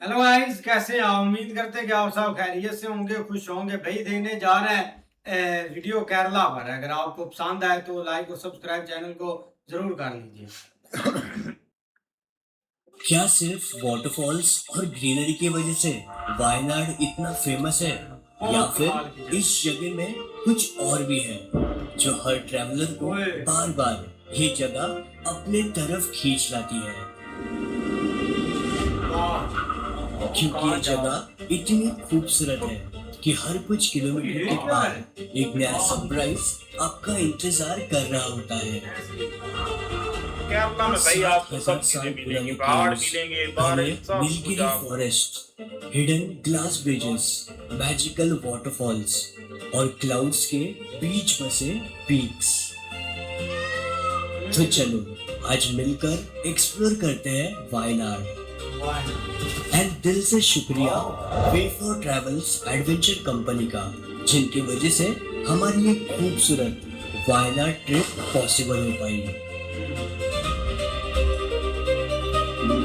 Hello guys, कैसे हैं? उम्मीद करते हैं कि आप सब खैरियत से होंगे, खुश होंगे। भाई देखने जा रहे हैं वीडियो केरला पर। अगर आपको पसंद आए तो लाइक और सब्सक्राइब चैनल को जरूर कर लीजिए। क्या सिर्फ वाटरफॉल्स और ग्रीनरी की वजह से वायनाड इतना फेमस है, या फिर इस जगह में कुछ और भी है जो हर ट्रैवलर को बार बार ये जगह अपने तरफ खींच लाती है? क्योंकि ये जगह इतनी खूबसूरत है कि हर कुछ किलोमीटर के बाद एक नया सरप्राइज आपका इंतजार कर रहा होता है। केरला में भाई आपको सब चीजें मिलेंगी, पहाड़ मिलेंगे, बारिश, सब कुछ नीलगिरी आपको। Forest, hidden glass bridges, magical waterfalls और क्लाउड्स के बीच बसे पीक्स। तो चलो आज मिलकर एक्सप्लोर करते हैं वायनाड। एंड दिल से शुक्रिया वे फॉर ट्रैवल्स एडवेंचर कंपनी का, जिनकी वजह से हमारी ये खूबसूरत वायनाड ट्रिप पॉसिबल हो पाई।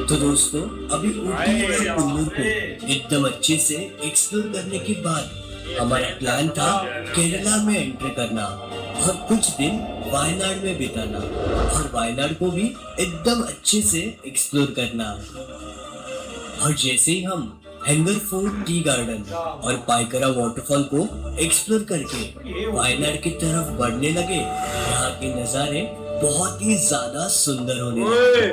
तो दोस्तों, अभी ऊटी और कुल्लू को एकदम अच्छे से एक्सप्लोर करने के बाद हमारा प्लान था केरला में एंटर करना और कुछ दिन वायनाड में बिताना और वायनाड को भी एकदम अच्छे से एक्सप्लोर करना। और जैसे ही हम हैंगर फोर्ट टी गार्डन और पाइकरा वाटरफॉल को एक्सप्लोर करके वायनाड की तरफ बढ़ने लगे, यहाँ के नज़ारे बहुत ही ज्यादा सुंदर होने लगे।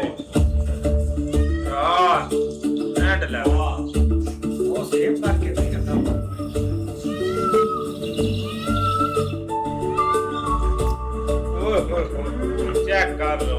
एंड लेवल वो सेव करके नहीं करता। चेक कर लो।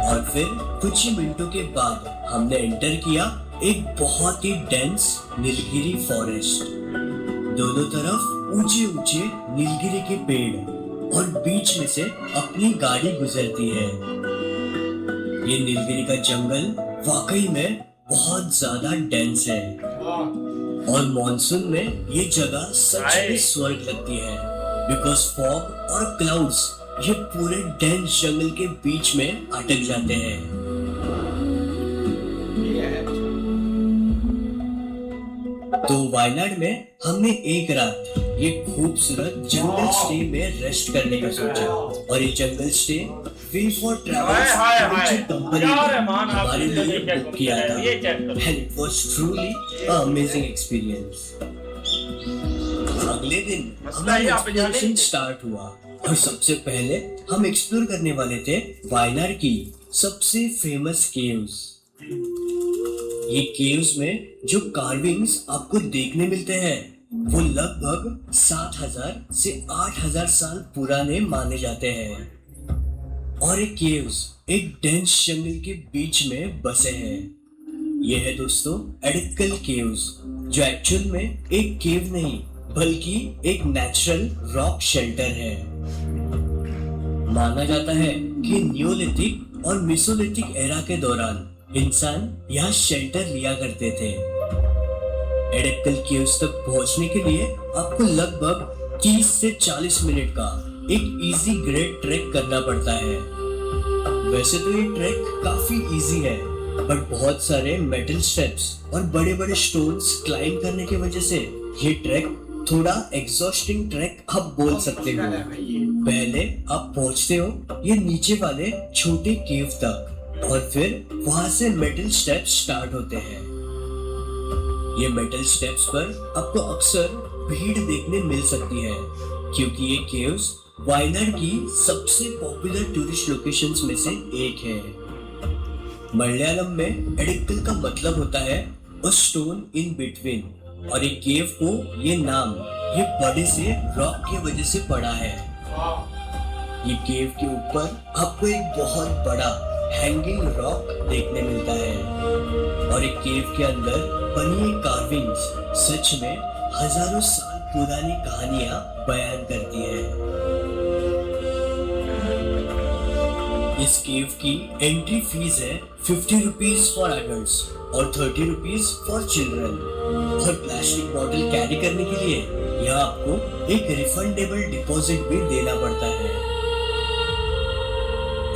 और फिर कुछ ही मिनटों के बाद हमने एंटर किया एक बहुत ही डेंस नीलगिरी फॉरेस्ट। दोनों तरफ ऊंचे ऊंचे नीलगिरी के पेड़ और बीच में से अपनी गाड़ी गुजरती है। ये नीलगिरी का जंगल वाकई में बहुत ज्यादा डेंस है और मॉनसून में ये जगह सच में स्वर्ग लगती है, बिकॉज फॉग और क्लाउड्स ये पूरे डेंस जंगल के बीच में अटक जाते हैं। तो वायनाड में हमने एक रात ये खूबसूरत जंगल स्टे में रेस्ट करने का सोचा और ये jungle stay way for travels company ने हमारे लिए बुक किया था and it was truly amazing experience. अगले दिन हमारा एक्सप्लोरेशन स्टार्ट हुआ और सबसे पहले हम एक्सप्लोर करने वाले थे वायनाड की सबसे फेमस केव्स। ये केव्स में जो कार्विंग्स आपको देखने मिलते हैं वो लगभग 7,000 से 8,000 साल पुराने माने जाते हैं और ये केव्स एक डेंस जंगल के बीच में बसे हैं। ये है दोस्तों एडिकल केव्स, जो एक्चुअल में एक केव नहीं बल्कि एक नेचुरल रॉक शेल्टर है। माना जाता है कि नियोलिथिक और मेसोलिथिक एरा के दौरान इंसान यहाँ शेल्टर लिया करते थे। एडिकल केव्स तक पहुंचने के लिए आपको लगभग 30 से 40 मिनट का एक इजी ग्रेड ट्रैक करना पड़ता है। वैसे तो ये ट्रैक काफी इजी है, बट बहुत सारे मेटल स्टेप्स और बड़े बड़े स्टोन्स क्लाइंब करने की वजह से ये ट्रैक थोड़ा एग्जॉस्टिंग ट्रैक आप बोल सकते हो। पहले आप पहुंचते हो ये नीचे वाले छोटे केव तक और फिर वहां से मेटल स्टेप्स स्टार्ट होते हैं। ये मेटल स्टेप्स पर आपको अक्सर भीड़ देखने मिल सकती है, क्योंकि ये केव्स वायनाड की सबसे पॉपुलर टूरिस्ट लोकेशंस में से एक है। मलयालम में एडिकल का मतलब होता है अ स्टोन इन बिटवीन, और ये केव को ये नाम ये बड़े से रॉक की वजह से पड़ा है। ये केव के ऊपर आपको एक बहुत बड़ा हैंगिंग रॉक देखने मिलता है और एक केव के अंदर बनी ये कार्विंग्स सच में हजारों साल पुरानी कहानियां बयान करती है। इस केव की एंट्री फीस है 50 रुपीज फॉर एडल्ट्स और 30 रुपीज फॉर चिल्ड्रन। और प्लास्टिक बॉटल कैरी करने के लिए यहाँ आपको एक रिफंडेबल डिपॉजिट भी देना पड़ता है।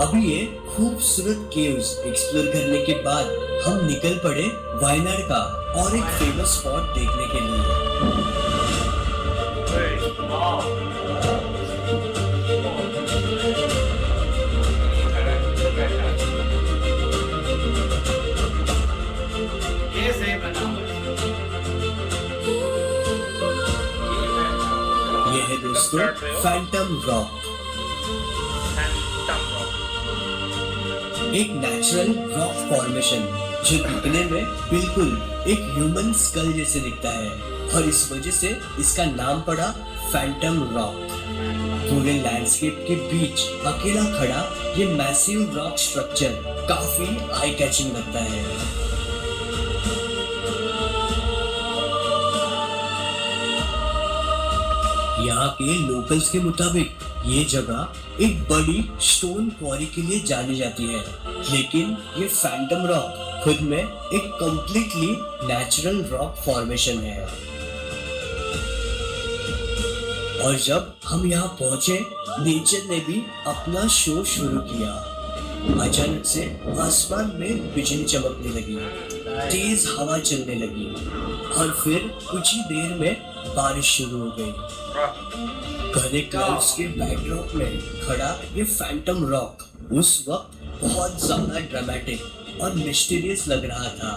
अभी ये खूबसूरत केव्स एक्सप्लोर करने के बाद हम निकल पड़े वायनाड का और एक फेमस स्पॉट देखने के लिए। ये सही बना ये है दोस्तों फैंटम रॉक, एक नेचुरल रॉक फॉर्मेशन जो दिखने में बिल्कुल एक ह्यूमन स्कल जैसे दिखता है और इस वजह से इसका नाम पड़ा फैंटम रॉक। पूरे लैंडस्केप के बीच अकेला खड़ा ये मैसिव रॉक स्ट्रक्चर काफी आई कैचिंग लगता है। यहाँ के लोकल्स के मुताबिक ये जगह एक बड़ी स्टोन क्वारी के लिए जानी जाती है, लेकिन ये फैंटम रॉक खुद में एक कंप्लीटली नेचुरल रॉक फॉर्मेशन है। और जब हम यहाँ पहुंचे, नेचर ने भी अपना शो शुरू किया। अचानक से आसमान में बिजली चमकने लगी, तेज हवा चलने लगी और फिर कुछ ही देर में बारिश शुरू हो गई। घने क्लाउड्स के बैकड्रॉप में खड़ा ये फैंटम रॉक उस वक्त बहुत ज्यादा ड्रामेटिक और मिस्टीरियस लग रहा था।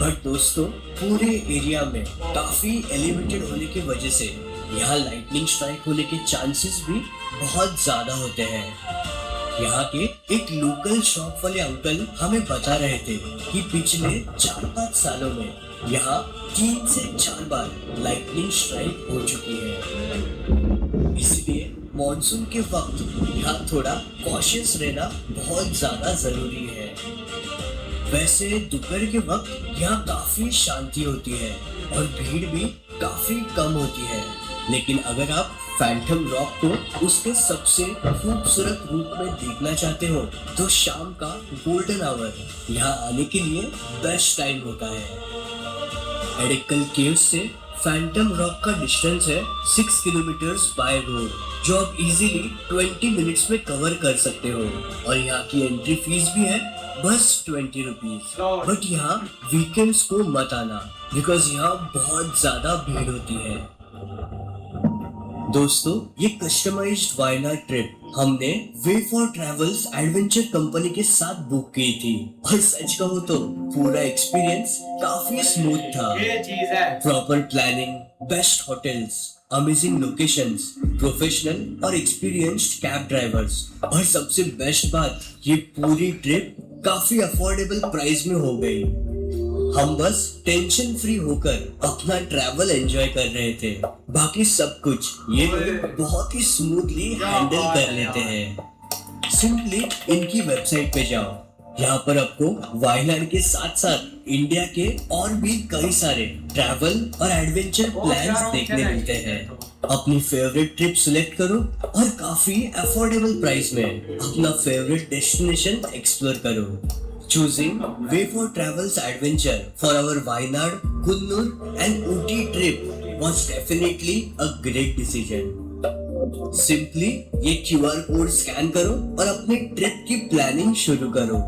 बट दोस्तों, पूरे एरिया में काफी एलिवेटेड होने की वजह से यहाँ लाइटनिंग स्ट्राइक होने के चांसेस भी बहुत ज्यादा होते हैं। यहाँ के एक लोकल शॉप वाले अंकल हमें बता रहे थे कि पिछले 4-5 सालों में यहाँ 3 से 4 बार लाइटनिंग स्ट्राइक हो चुकी है। इसलिए मॉनसून के वक्त यहाँ थोड़ा कॉशियस रहना बहुत ज्यादा जरूरी है। वैसे दोपहर के वक्त यहाँ काफी शांति होती है और भीड़ भी काफी कम होती है, लेकिन अगर आप फैंटम रॉक को उसके सबसे खूबसूरत रूप में देखना चाहते हो तो शाम का गोल्डन आवर यहाँ आने के लिए बेस्ट टाइम होता है। एडेक्कल केव्स से फैंटम रॉक का डिस्टेंस है 6 किलोमीटर्स बाय रोड, जो आप इजीली 20 मिनट्स में कवर कर सकते हो। और यहाँ की एंट्री फीस भी है बस 20 रुपीज। बट यहाँ वीकेंड्स को मत आना, बिकॉज यहाँ बहुत ज्यादा भीड़ होती है। दोस्तों, ये कस्टमाइज्ड वायनाड ट्रिप हमने वे फॉर ट्रैवल्स एडवेंचर कंपनी के साथ बुक की थी और सच कहूँ तो पूरा एक्सपीरियंस काफी स्मूथ था। ये चीज है, proper planning, best hotels, amazing locations, professional और एक्सपीरियंस्ड कैब ड्राइवर्स और सबसे बेस्ट बात, ये पूरी ट्रिप काफी अफोर्डेबल प्राइस में हो गई। हम बस टेंशन फ्री होकर अपना ट्रैवल एंजॉय कर रहे थे। बाकी सब कुछ ये लोग बहुत ही स्मूथली हैंडल कर लेते हैं। सिंपली इनकी वेबसाइट पे जाओ, यहाँ पर आपको वायनाड के साथ साथ इंडिया के और भी कई सारे ट्रैवल और एडवेंचर प्लान्स देखने मिलते हैं। अपनी फेवरेट ट्रिप सिलेक्ट करो और काफी अफोर्डेबल प्राइस में अपना फेवरेट डेस्टिनेशन एक्सप्लोर करो। Choosing Way for Travels Adventure for our Wayanad, Kunnur and Ooty trip was definitely a great decision. Simply ये QR कोड स्कैन करो और अपनी ट्रिप की प्लानिंग शुरू करो।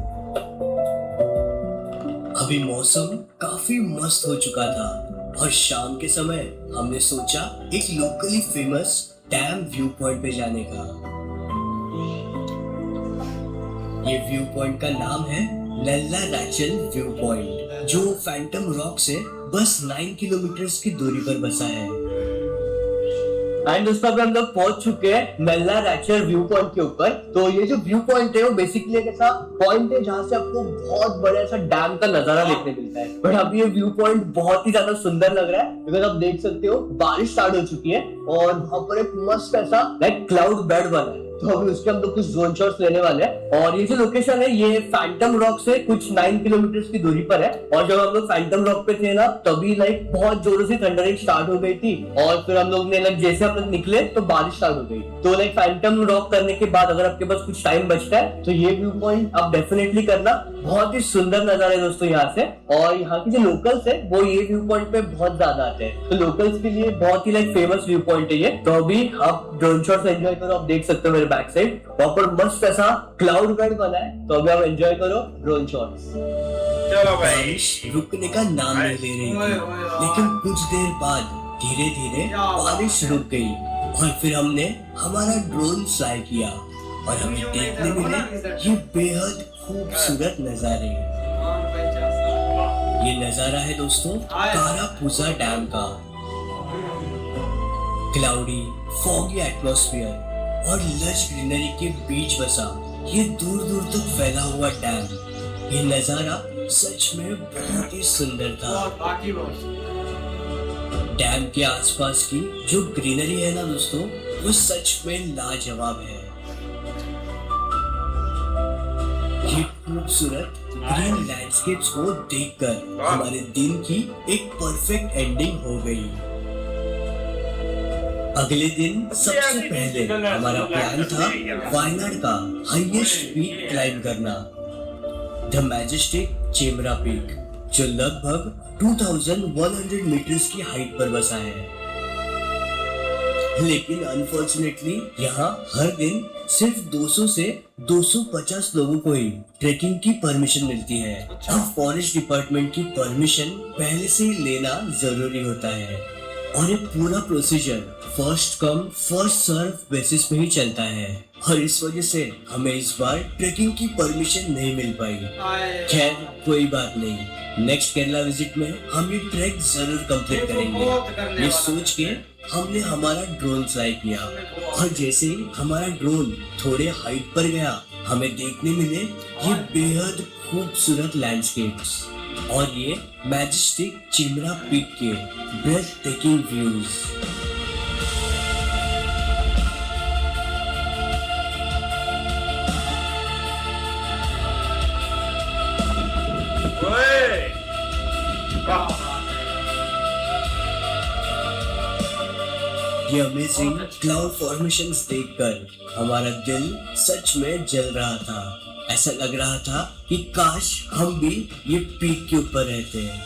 अभी मौसम काफी मस्त हो चुका था और शाम के समय हमने सोचा एक locally famous dam view point पे जाने का। ये व्यू पॉइंट का नाम है नल्ला रैचल व्यू पॉइंट, जो फैंटम रॉक से बस 9 किलोमीटर की दूरी पर बसा है। एंड दोस्तों, अभी हम लोग पहुंच चुके हैं नल्ला रैचल व्यू पॉइंट के ऊपर। तो ये जो व्यू पॉइंट है वो बेसिकली एक ऐसा पॉइंट है जहाँ से आपको बहुत बड़ा ऐसा डैम का नजारा देखने मिलता है। बट अभी ये व्यू पॉइंट बहुत ही ज्यादा सुंदर लग रहा है, बिकॉज आप देख सकते हो बारिश स्टार्ट हो चुकी है और वहाँ पर एक मस्त ऐसा लाइक क्लाउड बेड बना है। तो अभी उसके हम लोग कुछ ड्रोन शॉट्स लेने वाले हैं। और ये जो लोकेशन है ये फैंटम रॉक से कुछ 9 किलोमीटर की दूरी पर है। और जब हम लोग फैंटम रॉक पे थे ना तभी लाइक बहुत जोरों से थंडरिंग स्टार्ट हो गई थी। और फिर हम लोग ने लाइक जैसे हम लोग निकले तो बारिश स्टार्ट हो गई। तो लाइक फैंटम रॉक करने के बाद अगर आपके पास कुछ टाइम बचता है तो ये व्यू पॉइंट आप डेफिनेटली करना। बहुत ही सुंदर नजारा है दोस्तों यहाँ से। और यहाँ के जो लोकल्स है वो ये व्यू पॉइंट पे बहुत ज्यादा आते हैं। तो लोकल्स के लिए बहुत ही लाइक फेमस व्यू पॉइंट है ये। तो अभी आप ड्रोन शॉट्स एंजॉय करो। आप देख सकते हो मेरे बैक साइड वहाँ पर मस्त ऐसा क्लाउड बेड बना है। तो अभी आप एंजॉय करो ड्रोन शॉट्स। चलो भाई। बारिश रुकने का नाम नहीं ले रही थी, लेकिन कुछ देर बाद धीरे धीरे बारिश रुक गई और फिर हमने हमारा ड्रोन फ्लाई किया और हमें देखने मिले ये बेहद खूबसूरत नजारे। ये नजारा है दोस्तों कारापूजा डैम का। क्लाउडी फॉगी एटमॉस्फेयर और लश ग्रीनरी के बीच बसा ये दूर दूर तक फैला हुआ डैम। ये नजारा सच में बहुत ही सुंदर था। डैम के आसपास की जो ग्रीनरी है ना दोस्तों वो सच में लाजवाब है। ये खूबसूरत ग्रीन लैंडस्केप्स को देखकर हमारे दिन की एक परफेक्ट एंडिंग हो गई। अगले दिन सबसे पहले हमारा प्लान था वायनाड का हाईएस्ट पीक क्लाइम करना, द मैजेस्टिक चेमरा पीक, जो लगभग 2100 मीटर्स की हाइट पर बसा है। लेकिन अनफॉर्चुनेटली यहाँ हर दिन सिर्फ 200 से 250 लोगों को ही ट्रेकिंग की परमिशन मिलती है। अब फॉरेस्ट डिपार्टमेंट की परमिशन पहले से ही लेना जरूरी होता है और ये पूरा procedure first come first serve basis पे ही चलता है। और इस वजह से हमें इस बार ट्रेकिंग की परमिशन नहीं मिल पाई। खैर कोई बात नहीं, नेक्स्ट केरला विजिट में हम ये ट्रैक जरूर कंप्लीट करेंगे। ये सोच के हमने हमारा ड्रोन फ्लाई किया और जैसे ही हमारा ड्रोन थोड़े हाइट पर गया हमें देखने मिले ये बेहद खूबसूरत लैंडस्केप्स और ये मैजेस्टिक चिमरा पीक के ब्रेथ टेकिंग व्यूज। ये अमेजिंग क्लाउड फॉर्मेशंस देखकर हमारा दिल सच में जल रहा था। ऐसा लग रहा था कि काश हम भी ये पीक के ऊपर रहते हैं।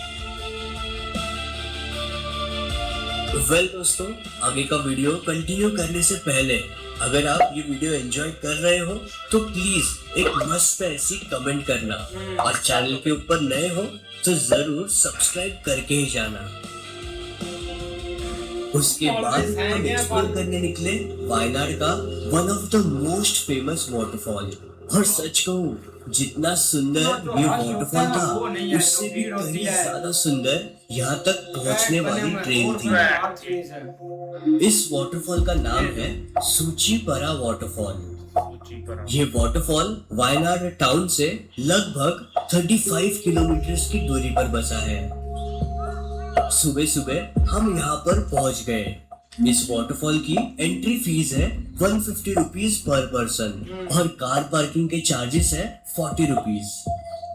वेल दोस्तों, आगे का वीडियो कंटिन्यू करने से पहले अगर आप ये वीडियो एंजॉय कर रहे हो तो प्लीज एक मस्त ऐसी कमेंट करना और चैनल के ऊपर नए हो तो जरूर सब्सक्राइब करके ही जाना। उसके बाद हम एक्सप्लोर करने निकले वायनाड का one of the most famous waterfall. और सच कहूँ जितना सुंदर ये वाटरफॉल था उससे भी कहीं ज्यादा सुंदर यहाँ तक पहुँचने वाली ट्रेन थी। इस वाटरफॉल का नाम है सूचीपरा वाटरफॉल। ये वाटरफॉल वायनाड टाउन से लगभग 35 किलोमीटर की दूरी पर बसा है। सुबह सुबह हम यहाँ पर पहुँच गए। इस वाटरफॉल की एंट्री फीस है 150 रुपीज पर पर्सन और कार पार्किंग के चार्जेस है 40 रुपीज।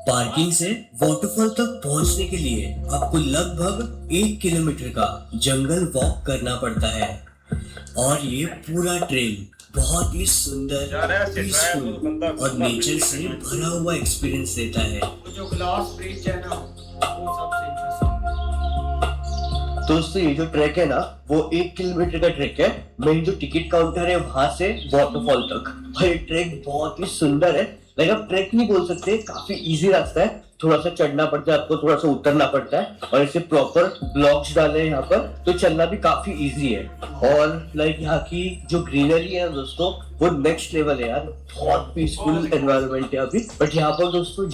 पार्किंग से वाटरफॉल तक पहुंचने के लिए आपको लगभग 1 किलोमीटर का जंगल वॉक करना पड़ता है और ये पूरा ट्रेल बहुत ही सुंदर, पीसफुल और नेचर से भरा हुआ एक्सपीरियंस देता है। जो ग्लास ब्रिज है ना वो सबसे इंटरेस्टिंग। दोस्तों ये जो ट्रैक है ना वो 1 किलोमीटर का ट्रैक है। मेन जो टिकट काउंटर है वहां से वाटरफॉल तक। और ये ट्रैक बहुत ही सुंदर है। लाइक आप ट्रैक नहीं बोल सकते, काफी इजी रास्ता है। थोड़ा सा चढ़ना पड़ता है आपको, थोड़ा सा उतरना पड़ता है और ऐसे प्रॉपर ब्लॉक्स डाले हैं यहाँ पर, तो चलना भी काफी इजी है। और लाइक यहाँ की जो ग्रीनरी है दोस्तों वो नेक्स्ट लेवल है यार। बहुत पीसफुल एनवायरनमेंट है अभी। बट यहाँ पर दोस्तों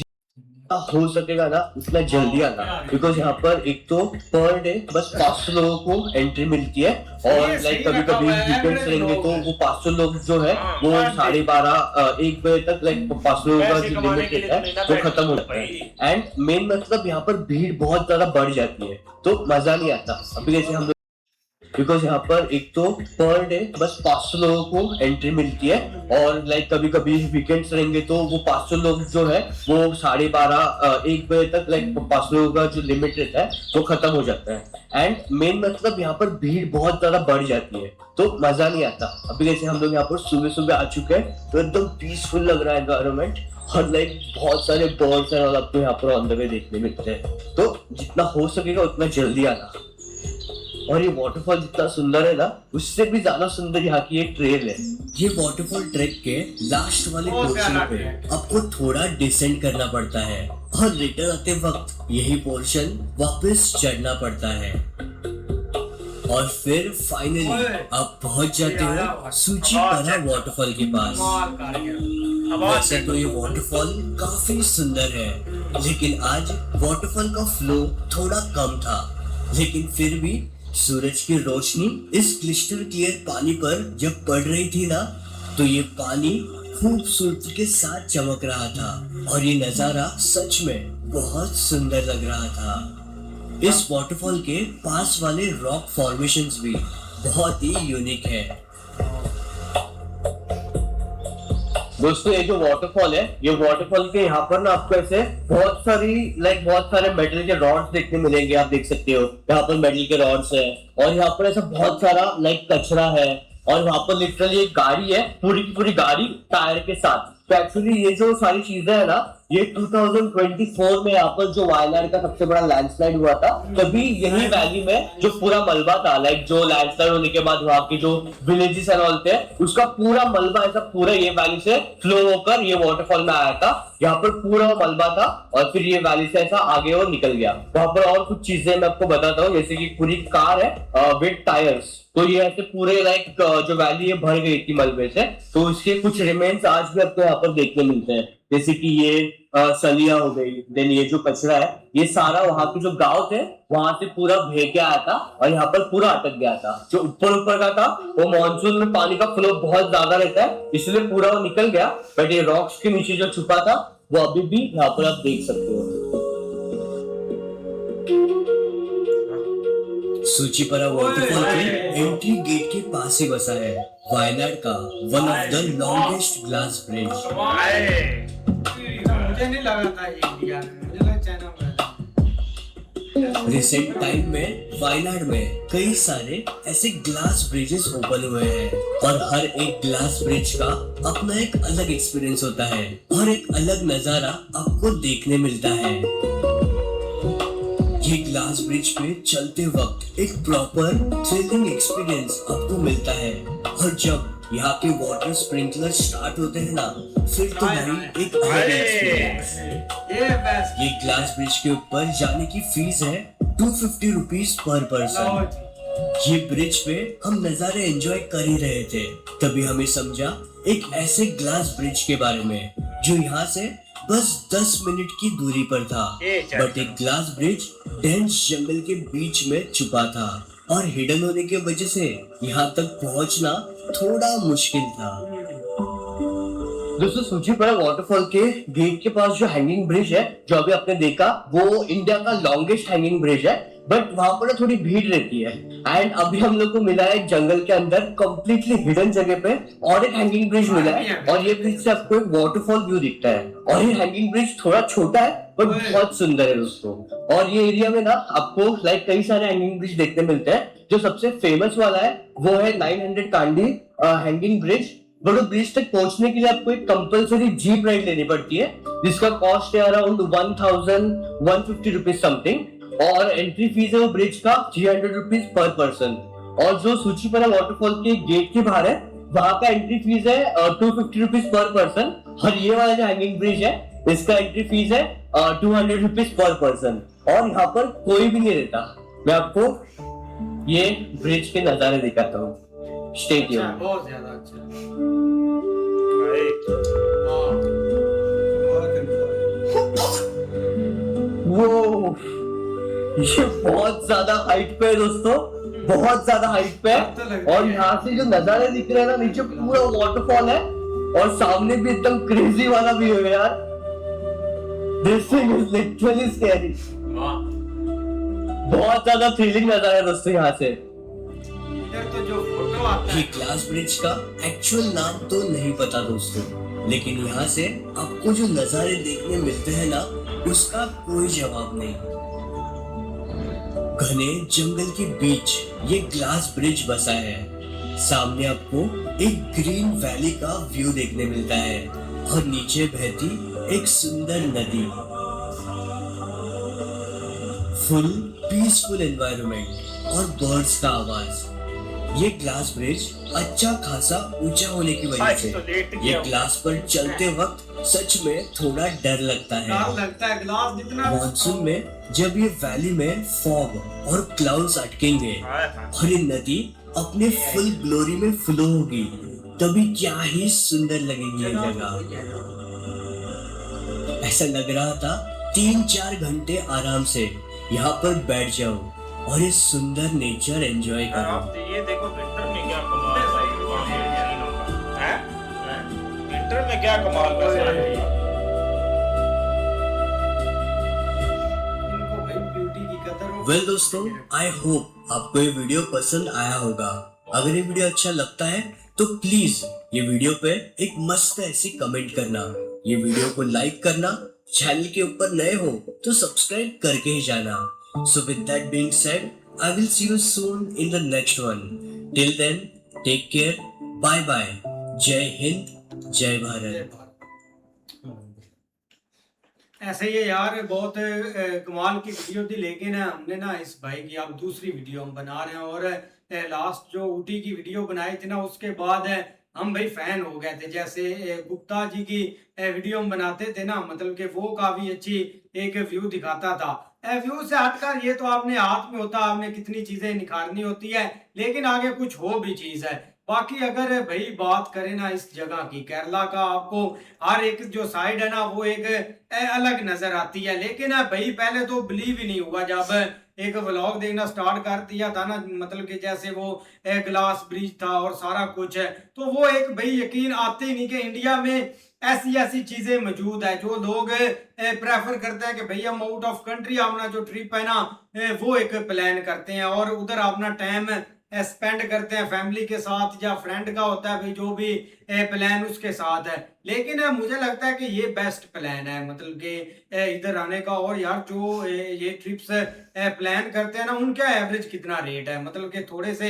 हो सकेगा ना उतना जल्दी आना, बिकॉज यहाँ पर एक तो पर डे बस 500 लोगों को एंट्री मिलती है और लाइक कभी कभी वीकेंड्स रहेंगे तो वो 500 लोग जो है वो 12:30 1 बजे तक लाइक 500 लोगों का जो लिमिट रहता है वो खत्म हो जाता है। एंड मेन मतलब यहाँ पर भीड़ बहुत ज्यादा बढ़ जाती है तो मजा नहीं आता। अभी जैसे हम बिकॉज यहाँ पर एक तो पर डे बस 500 लोगों को एंट्री मिलती है, और लाइक कभी कभी वीकेंड्स रहेंगे तो वो 500 लोग जो है वो 12:30 1 बजे तक लाइक 500 लोगों का जो लिमिट रहता है वो खत्म हो जाता है। एंड मेन मतलब यहाँ पर भीड़ बहुत ज्यादा बढ़ जाती है तो मजा नहीं आता। अभी जैसे हम लोग यहाँ पर सुबह सुबह आ चुके हैं तो एकदम पीसफुल लग रहा है एनवायरनमेंट, और लाइक बहुत सारे बर्ड्स हैं और आपको यहाँ पर ऑन द वे देखने मिलते हैं, तो जितना हो सकेगा उतना जल्दी आना। और ये वाटरफॉल जितना सुंदर है ना, उससे भी ज्यादा सुंदर यहाँ की एक ट्रेल है। ये वाटरफॉल ट्रैक के लास्ट वाले पोर्शन पे आपको थोड़ा डिसेंड करना पड़ता है, और रिटर्न आते वक्त यही पोर्शन वापस चढ़ना पड़ता है, और फिर फाइनली आप पहुंच जाते हो सूचीपरा वाटरफॉल के पास। वैसे तो ये वाटरफॉल काफी सुंदर है, लेकिन आज वाटरफॉल का फ्लो थोड़ा कम था, लेकिन फिर भी सूरज की रोशनी इस क्रिस्टल क्लियर पानी पर जब पड़ रही थी ना, तो ये पानी खूबसूरती के साथ चमक रहा था, और ये नजारा सच में बहुत सुंदर लग रहा था। इस वाटरफॉल के पास वाले रॉक फॉर्मेशंस भी बहुत ही यूनिक है। दोस्तों ये जो वाटरफॉल है, ये वाटरफॉल के यहाँ पर ना आपको ऐसे बहुत सारे मेटल के रॉड्स देखने मिलेंगे। आप देख सकते हो यहाँ पर मेटल के रॉड्स है, और यहाँ पर ऐसा बहुत सारा कचरा है, और वहां पर लिटरली एक गाड़ी है, पूरी की पूरी गाड़ी टायर के साथ। तो एक्चुअली ये जो सारी चीजें है ना, ये 2024 में यहाँ पर जो वायनाड का सबसे बड़ा लैंडस्लाइड हुआ था, तभी यही वैली में जो पूरा मलबा था, जो लैंडस्लाइड होने के बाद वहाँ के जो विलेजेस एंड ऑल थे, उसका पूरा मलबा ऐसा पूरा ये वैली से फ्लो होकर ये वाटरफॉल में आया था। यहाँ पर पूरा मलबा था, और फिर ये वैली से ऐसा आगे और निकल गया। वहां पर और कुछ चीजें मैं आपको बताता हूँ, जैसे कि पूरी कार है विद टायर्स, तो ये ऐसे पूरे जो वैली है भर गई थी मलबे से, तो उसके कुछ रिमेन्स आज भी आपको यहाँ पर देखने मिलते हैं। जैसे कि ये सलिया हो गई, देन ये जो कचरा है, ये सारा वहां के जो गांव थे वहां से पूरा भे के आया था, और यहाँ पर पूरा अटक गया था। जो ऊपर का था वो मानसून में पानी का फ्लो बहुत ज्यादा रहता है, इसलिए पूरा वो निकल गया, बट ये रॉक्स के नीचे जो छुपा था वो अभी भी यहाँ पर आप देख सकते हो। सूचीपरा वाटरफॉल के एंट्री गेट के पास ही बसा है वायनाड का one of the longest glass bridge. मुझे नहीं लगा था इंडिया में, मुझे लगा चाइना में। रिसेंट टाइम में वायनाड में कई सारे ऐसे ग्लास ब्रिजेस ओपन हुए हैं, और हर एक ग्लास ब्रिज का अपना एक अलग एक्सपीरियंस होता है, और एक अलग नजारा आपको देखने मिलता है। ये ग्लास ब्रिज पे चलते वक्त एक प्रॉपर थ्रिलिंग एक्सपीरियंस आपको मिलता है, और जब यहाँ के वाटर स्प्रिंकलर स्टार्ट होते हैं ना, फिर तो भाई एक अलग एक्सपीरियंस। ये ग्लास ब्रिज के ऊपर जाने की फीस है 250 रुपीज पर पर्सन। ये ब्रिज पे हम नजारे एंजॉय कर ही रहे थे, तभी हमें समझा एक ऐसे ग्लास ब्रिज के बारे में जो यहाँ से बस 10 मिनट की दूरी पर था, बट एक ग्लास ब्रिज डेंस जंगल के बीच में छुपा था, और हिडन होने की वजह से यहाँ तक पहुँचना थोड़ा मुश्किल था। दोस्तों सूचीपरा वाटरफॉल के गेट के पास जो हैंगिंग ब्रिज है, जो अभी आपने देखा, वो इंडिया का लॉन्गेस्ट हैंगिंग ब्रिज है, बट वहां पर थोड़ी भीड़ रहती है। एंड अभी हम लोग को मिला है एक जंगल के अंदर कंप्लीटली हिडन जगह पे और एक हैंगिंग ब्रिज मिला है, और ये ब्रिज से आपको एक वाटरफॉल व्यू दिखता है। और ये हैंगिंग ब्रिज थोड़ा छोटा है पर बहुत सुंदर है दोस्तों। और ये एरिया में ना आपको कई सारे हैंगिंग ब्रिज देखने मिलते हैं। जो सबसे फेमस वाला है वो है 900 Kandi hanging bridge. But bridge तक पहुंचने के लिए आपको एक कंपल्सरी जीप राइड लेनी पड़ती है, जिसका कॉस्ट है अराउंड 1150 रुपीज समथिंग, और एंट्री फीस है वो ब्रिज का 300 रुपीज पर पर्सन। और जो सूचीपरा वाटरफॉल के गेट के बाहर है, वहां का एंट्री फीस है 250 रुपीज पर पर्सन, और ये वाला जो हैंगिंग ब्रिज है इसका एंट्री फीस है 200 रुपीज पर पर्सन। और यहाँ पर कोई भी नहीं रहता। मैं आपको ये ब्रिज के नजारे दिखाता हूँ। Stay tuned. बहुत ज्यादा अच्छा। वो ये बहुत ज्यादा हाइट पे है दोस्तों, बहुत ज्यादा हाइट पे है। और यहाँ से जो नजारे दिख रहे हैं ना, नीचे पूरा वाटरफॉल है, और सामने भी एकदम क्रेजी वाला व्यू है यार। This thing is literally scary। बहुत ज्यादा थ्रिलिंग नजारा है दोस्तों यहाँ से। फिर तो जो फोटो आता ये है ग्लास ब्रिज का एक्चुअल नाम तो नहीं पता दोस्तों, लेकिन यहाँ से आपको जो नजारे देखने मिलते हैं ना, उसका कोई जवाब नहीं। घने जंगल के बीच ये ग्लास ब्रिज बसा है। सामने आपको एक ग्रीन वैली का व्यू देखने मिलता है और नीचे बहती एक सुंदर नदी। फुल पीसफुल एनवायरनमेंट और बर्ड्स का आवाज। ये ग्लास ब्रिज अच्छा खासा ऊंचा होने की वजह से ये ग्लास पर चलते वक्त सच में थोड़ा डर लगता है। डर लगता है ग्लास जितना मानसून में जब ये वैली में फॉग और क्लाउड्स अटकेंगे और ये नदी अपने फुल ग्लोरी में फ्लो होगी, तभी क्या ही सुंदर लगेगी ये जगह। ऐसा लग रहा था 3-4 घंटे आराम से यहाँ पर बैठ जाओ और ये सुंदर नेचर एंजॉय करो। आप ये देखो विंटर में क्या कमाल है, विंटर में क्या कमाल है। इनको भाई ब्यूटी की कदर हो। वेल दोस्तों, आई होप आपको ये वीडियो पसंद आया होगा। अगर ये वीडियो अच्छा लगता है तो प्लीज ये वीडियो पे एक मस्त ऐसी कमेंट करना, ये वीडियो को लाइक करना, चैनल के ऊपर नए हो तो सब्सक्राइब करके ही जाना। So with that being said, I will see you soon in the next one. Till then, take care. Bye bye. जय हिंद, जय भारत। ऐसे ही है यार, बहुत कमाल की वीडियो थी, लेकिन हमने ना इस भाई की अब दूसरी वीडियो हम बना रहे हैं। और लास्ट जो ऊटी की वीडियो बनाई थी ना, उसके बाद हम भाई फैन हो गए थे। जैसे गुप्ता जी की वीडियो हम बनाते थे ना, मतलब कि वो काफी अच्छी एक व्यू दिखाता था। व्यू से हटकर ये तो आपने हाथ में होता, आपने कितनी चीजें निखारनी होती है, लेकिन आगे कुछ हो भी चीज है। बाकी अगर भाई बात करें ना इस जगह की, केरला का, आपको हर एक जो साइड है ना वो एक अलग नजर आती है। लेकिन भाई पहले तो बिलीव ही नहीं हुआ जब एक व्लॉग देखना स्टार्ट कर दिया था ना, मतलब कि जैसे वो ग्लास ब्रिज था और सारा कुछ है, तो वो एक भाई यकीन आते ही नहीं कि इंडिया में ऐसी ऐसी चीजें मौजूद है। जो लोग प्रेफर करते हैं कि भाई हम आउट ऑफ कंट्री अपना जो ट्रिप है ना वो एक प्लान करते हैं और उधर अपना टाइम स्पेंड करते हैं फैमिली के साथ, या फ्रेंड का होता है भाई जो भी प्लान उसके साथ है। लेकिन मुझे लगता है कि ये बेस्ट प्लान है, मतलब कि इधर आने का। और यार जो ये ट्रिप्स प्लान करते हैं ना, उनका एवरेज कितना रेट है, मतलब कि थोड़े से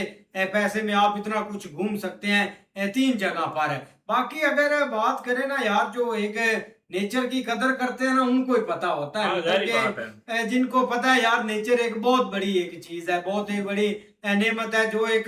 पैसे में आप इतना कुछ घूम सकते हैं 3 जगह पर। बाकी अगर बात करें ना यार, जो एक नेचर की कदर करते हैं ना, उनको ही पता होता है। मतलब कि जिनको पता है यार, नेचर एक बहुत बड़ी एक चीज है, बहुत एक बड़ी नेमत है, जो एक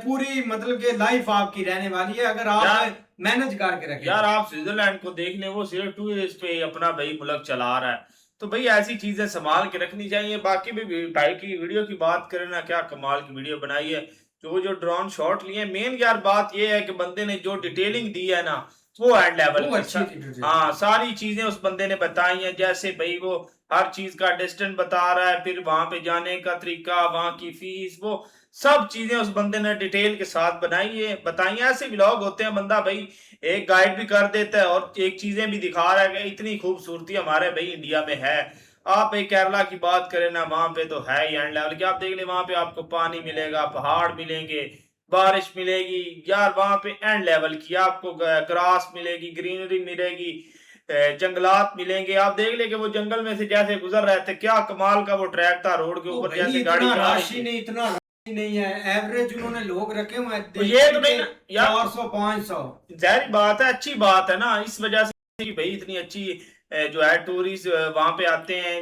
पूरी मतलब कि लाइफ आपकी रहने वाली है अगर आप मैनेज करके रखें। यार आप स्विट्जरलैंड को देख लें, वो सिर्फ टूरिस्ट पे अपना भाई मुल्क चला रहा है। तो भाई ऐसी चीजें संभाल के रखनी चाहिए। बाकी भी भाई की वीडियो की बात करें ना, क्या कमाल की वीडियो बनाई है। जो ड्रोन शॉट लिए, मेन यार बात ये है कि बंदे ने जो डिटेलिंग दी है ना, वो एंड लेवल की। हाँ, सारी चीजें उस बंदे ने बताई हैं। जैसे भाई वो हर चीज का डिस्टेंस बता रहा है, फिर वहां पे जाने का तरीका, वहां की फीस, वो सब चीजें उस बंदे ने डिटेल के साथ बताई है। ऐसे व्लॉग होते हैं, बंदा भाई एक गाइड भी कर देता है और एक चीजें भी दिखा रहा है कि इतनी खूबसूरती हमारे भाई इंडिया में है। आप भाई केरला की बात करें ना, वहां पे तो है ही एंड लेवल की। आप देख ले, वहां पे आपको पानी मिलेगा, पहाड़ मिलेंगे, बारिश मिलेगी यार, वहां पे एंड लेवल की आपको ग्रास मिलेगी, ग्रीनरी मिलेगी, जंगलात मिलेंगे। आप देख ले कि वो जंगल में से जैसे गुजर रहे थे, क्या कमाल का वो ट्रैक था रोड के ऊपर, जैसे गाड़ी इतना नहीं है। एवरेज उन्होंने लोग रखे हुए हैं, तो ये तो नहीं यार, 400-500 जाहिर बात है, अच्छी बात है ना। इस वजह से कि भाई इतनी अच्छी जो है टूरिस्ट वहां पे आते हैं।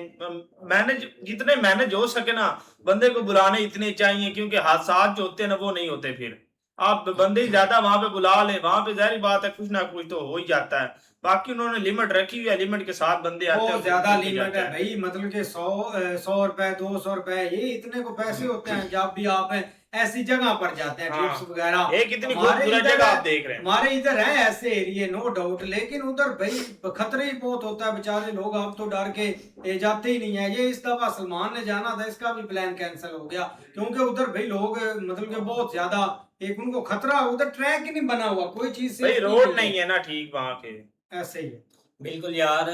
मैनेज जितने मैनेज हो सके ना, बंदे को बुलाने इतने चाहिए, क्योंकि हादसात जो होते हैं ना वो नहीं होते। फिर आप बंदे ज्यादा वहां पे बुला लें, वहां पे जाहिर बात है कुछ ना कुछ तो हो ही जाता है। बाकी उन्होंने लिमिट रखी हुई है, लिमिट के साथ बंदे आते हैं। बहुत ज्यादा लिमिट है भाई, मतलब कि 100 रुपए 200 रुपए ये इतने को पैसे होते हैं जब भी आप ऐसी जगह पर जाते हैं, ट्रिप्स वगैरह। एक इतनी खूबसूरत जगह आप देख रहे हैं, हमारे इधर है ऐसे एरिया नो डाउट, लेकिन उधर भाई खतरे ही बहुत होता है। बेचारे लोग आप तो डर के जाते ही नहीं है। ये इस दफा सलमान ने जाना था, इसका भी प्लान कैंसिल हो गया, क्योंकि उधर भाई लोग मतलब कि बहुत ज्यादा एक उनको खतरा, उधर ट्रैक ही नहीं बना हुआ कोई चीज से, भाई रोड नहीं है ना ठीक वहां के, ऐसे ही है। बिल्कुल यार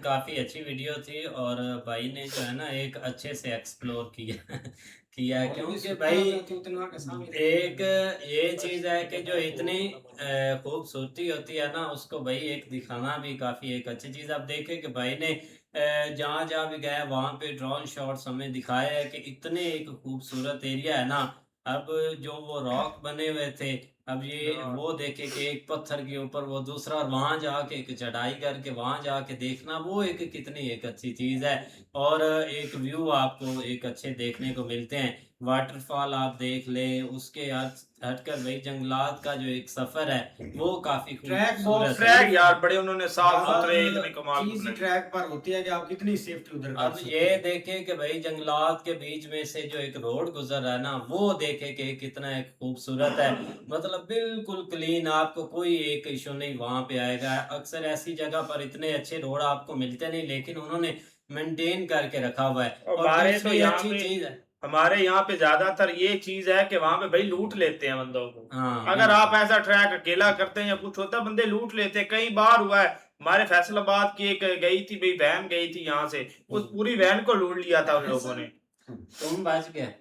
काफी अच्छी वीडियो थी और भाई ने जो है ना एक अच्छे से एक्सप्लोर किया लगती है, क्योंकि भाई एक ये चीज है कि जो इतनी खूबसूरती होती है ना, उसको भाई एक दिखाना भी काफी एक अच्छी चीज। आप देखें कि भाई ने जहाँ जहाँ भी गया वहां पे ड्रोन शॉट्स हमें दिखाया है कि इतने एक खूबसूरत एरिया है ना। अब जो वो रॉक बने हुए थे, अब ये वो देखे कि एक पत्थर के ऊपर वो दूसरा, और वहां जाके एक चढ़ाई करके वहां जाके देखना, वो एक कितनी एक अच्छी चीज है। और एक व्यू आपको एक अच्छे देखने को मिलते हैं। वाटरफॉल आप देख ले, उसके हटकर भाई जंगलात का जो एक सफर है वो काफी ट्रैक बहुत खूबसूरत है। ट्रैक यार बड़े उन्होंने साफ सुथरे इतने कमाल के चीज बनाए। ट्रैक पर होती है कि आप कितनी सेफ्टी उधर कर अब सकते ये हैं। देखे कि भाई जंगलात के बीच में से जो एक रोड गुजर रहा है ना, वो देखे कि कितना एक खूबसूरत है। मतलब बिल्कुल क्लीन, आपको कोई एक इशू नहीं वहां पे आएगा। अक्सर ऐसी जगह पर इतने अच्छे रोड आपको मिलते नहीं, लेकिन उन्होंने मेंटेन करके रखा हुआ है। और और हमारे तो दूसरी यहाँ अच्छी पे चीज है, हमारे यहाँ पे ज्यादातर ये चीज है कि वहां पे भाई लूट लेते हैं बंदों को। हाँ अगर आप बिल्कुल। ऐसा ट्रैक अकेला करते हैं या कुछ होता है, बंदे लूट लेते हैं। कई बार हुआ है, हमारे फैसलाबाद की एक गई थी भाई, वैन गई थी यहाँ से, उस पूरी वैन को लूट लिया था उन लोगों ने। तुम बच गए।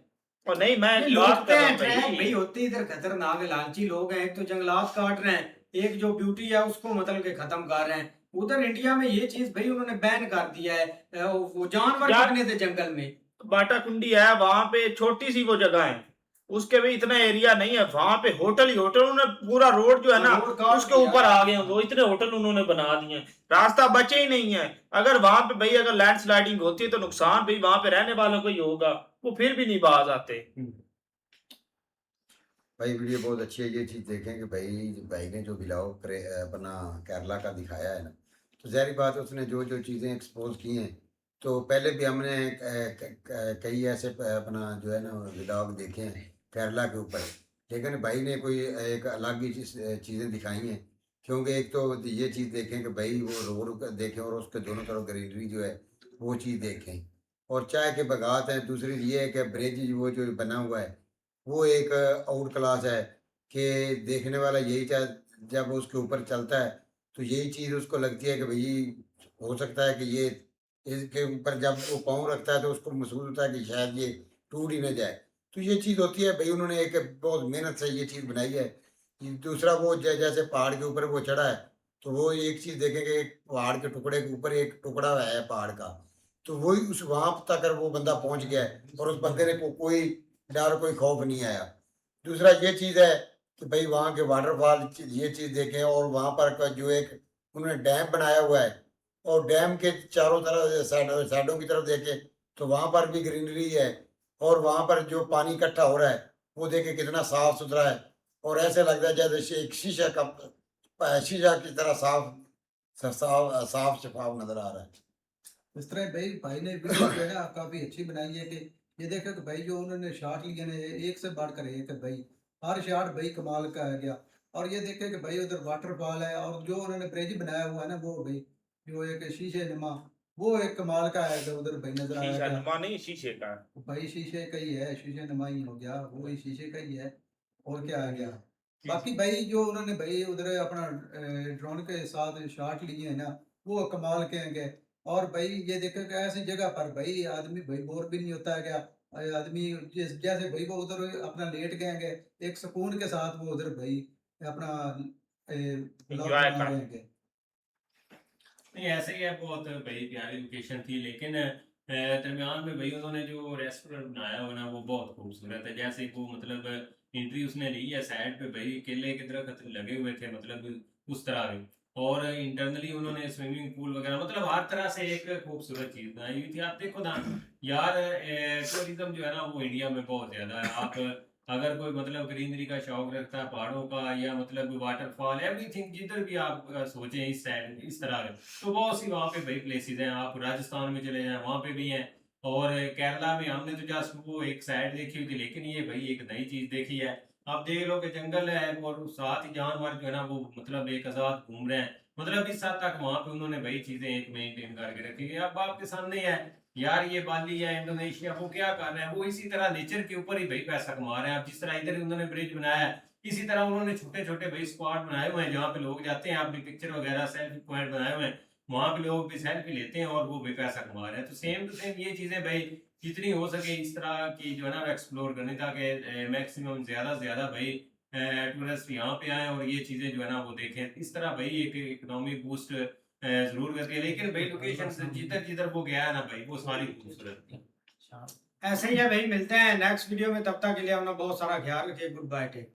और नहीं, मैं नहीं, बात लूटते कर रहा हैं हूँ ट्रैक भाई। भाई, होते इधर खतरनाक लालची लोग हैं। एक तो जंगलात काट रहे हैं, एक जो ब्यूटी है उसको मतलब के खत्म कर रहे हैं। उधर इंडिया में ये चीज भाई उन्होंने बैन कर दिया है। वो जानवर यार कितने थे जंगल में। बाटा कुंडी है, वहां पे छोटी सी वो जगह है, उसके भी इतना एरिया नहीं है, वहां पे होटल ही होटल। उन्होंने पूरा रोड जो है ना रोड काट उसके दिया। ऊपर आ गए हैं, वो इतने होटल उन्होंने बना दिए हैं, रास्ता बचे ही नहीं है। अगर वहां पे भाई अगर लैंडस्लाइडिंग होती है तो नुकसान भी वहां पे रहने वालों को ही होगा, वो फिर भी नहीं बाज आते। भाई वीडियो बहुत अच्छी है। ये चीज़ देखें कि भाई ने जो ब्लॉग अपना केरला का दिखाया है ना, तो ज़ाहिर बात है उसने जो जो चीज़ें एक्सपोज की हैं, तो पहले भी हमने कई ऐसे अपना जो है ना ब्लॉग देखे हैं केरला के ऊपर। लेकिन भाई ने कोई एक अलग ही चीज़ें दिखाई हैं। क्योंकि एक तो ये चीज़ देखें कि भाई वो रोड देखें और उसके दोनों तरफ ग्रीनरी जो है वो चीज़ देखें। और चाय के बागात हैं। दूसरी ये है कि ब्रिज वो जो बना हुआ है वो एक आउट क्लास है कि देखने वाला यही जब उसके ऊपर चलता है तो यही चीज़ उसको लगती है कि भाई हो सकता है कि ये इसके ऊपर जब वो पाँव रखता है तो उसको महसूस होता है कि शायद ये टूट ही ना जाए। तो ये चीज़ होती है भाई, उन्होंने एक बहुत मेहनत से ये चीज़ बनाई है। दूसरा वो जैसे पहाड़ के ऊपर वो चढ़ा है, तो वो एक चीज़ देखेंगे, एक पहाड़ के टुकड़े के ऊपर एक टुकड़ा है पहाड़ का, तो वही उस वहां तक अगर वो बंदा पहुंच गया है और उस बंदे ने कोई डर कोई खौफ नहीं आया। दूसरा ये चीज़ है कि भाई वहाँ के वाटरफॉल ये चीज़ देखें, और वहाँ पर का जो एक उन्होंने डैम बनाया हुआ है, और डैम के चारों तरफ साइडों की तरफ देखें तो वहाँ पर भी ग्रीनरी है। और वहाँ पर जो पानी इकट्ठा हो रहा है वो देखें कितना साफ सुथरा है, और ऐसे लगता है जैसे एक शीशा की तरह साफ शफाफ नजर आ रहा है। इस तरह भाई ने वीडियो जो है ना काफी अच्छी बनाई है कि ये देखो कि भाई जो उन्होंने शॉट लिए ना, एक से बढ़कर एक है भाई। हर शॉट भाई कमाल का है गया। और ये देखे कि भाई उधर वाटरफॉल है, और जो उन्होंने ब्रिज बनाया हुआ है ना वो भाई जो एक शीशे नुमा, वो एक कमाल का है उधर भाई नजर आया शीशा गया। नुमा नहीं, शीशे का। भाई शीशे का ही है, शीशे नुमा ही हो गया, वो ही शीशे का ही है। और क्या आ गया। बाकी भाई जो उन्होंने भाई उधर अपना ड्रोन के साथ शॉट लिए हैं ना, वो कमाल के हैं गए। और भाई ये देखो कि ऐसी जगह पर भाई आदमी भाई बोर भी नहीं होता है क्या। आदमी जैसे भाई वो उधर अपना लेट गए हैं, एक सुकून के साथ वो उधर भाई अपना ब्लॉग एंजॉय बना कर। रहे हैं। नहीं ऐसे ही है, बहुत भाई प्यारी लोकेशन थी। लेकिन दरमियान में भाई उन्होंने जो रेस्टोरेंट बनाया हुआ ना वो बहुत खूबसूरत है। जैसे वो मतलब एंट्री उसने ली है, साइड पे भाई केले के दरख्त लगे हुए थे, मतलब उस तरह के। और इंटरनली उन्होंने स्विमिंग पूल वगैरह, मतलब हर तरह से एक खूबसूरत चीज बनाई हुई थी। आप देखो ना यार, टूरिज्म जो है ना वो इंडिया में बहुत ज्यादा है। आप अगर कोई मतलब ग्रीनरी का शौक रखता है, पहाड़ों का, या मतलब वाटरफॉल, एवरीथिंग, जिधर भी आप सोचें इस साइड इस तरह के, तो बहुत सी वहाँ पे भाई प्लेसेस हैं। आप राजस्थान में चले जाएं, वहाँ पे भी हैं। और केरला में हमने तो जस्ट वो एक साइड देखी हुई थी, लेकिन ये भाई एक नई चीज देखी है। आप देख लो कि जंगल है और साथ ही जानवर जो है ना वो मतलब एक आजाद घूम रहे हैं। मतलब इस हद तक वहां पे उन्होंने भाई चीजें एक मेंटेन करके रखी है। अब आपके सामने है यार, ये बाली है इंडोनेशिया, वो क्या कर रहे हैं, वो इसी तरह नेचर के ऊपर ही भाई पैसा कमा रहे हैं। अब जिस तरह इधर उन्होंने ब्रिज बनाया है, इसी तरह उन्होंने छोटे छोटे भाई स्पॉट बनाए हुए हैं जहाँ पे लोग जाते हैं, अपनी पिक्चर वगैरह सेल्फी पॉइंट बनाए हुए हैं, वहां पे लोग भी सेल्फी लेते हैं और वो भी पैसा कमा रहे हैं। तो सेम टू सेम ये चीजें भाई जितनी हो सके इस तरह की जो है ना एक्सप्लोर करनी, ताकि मैक्सिमम ज़्यादा से ज़्यादा भाई टूरिस्ट यहाँ पे आए और ये चीज़ें जो है ना वो देखें। इस तरह भाई एक इकोनॉमिक बूस्ट ज़रूर करती है। लेकिन भाई लोकेशन से जिधर जिधर वो गया है ना भाई, वो सारी खूबसूरत थी। ऐसे ही है भाई, मिलते हैं नेक्स्ट वीडियो में, तब तक के लिए अपना बहुत सारा ख्याल रखिए। Good bye, take.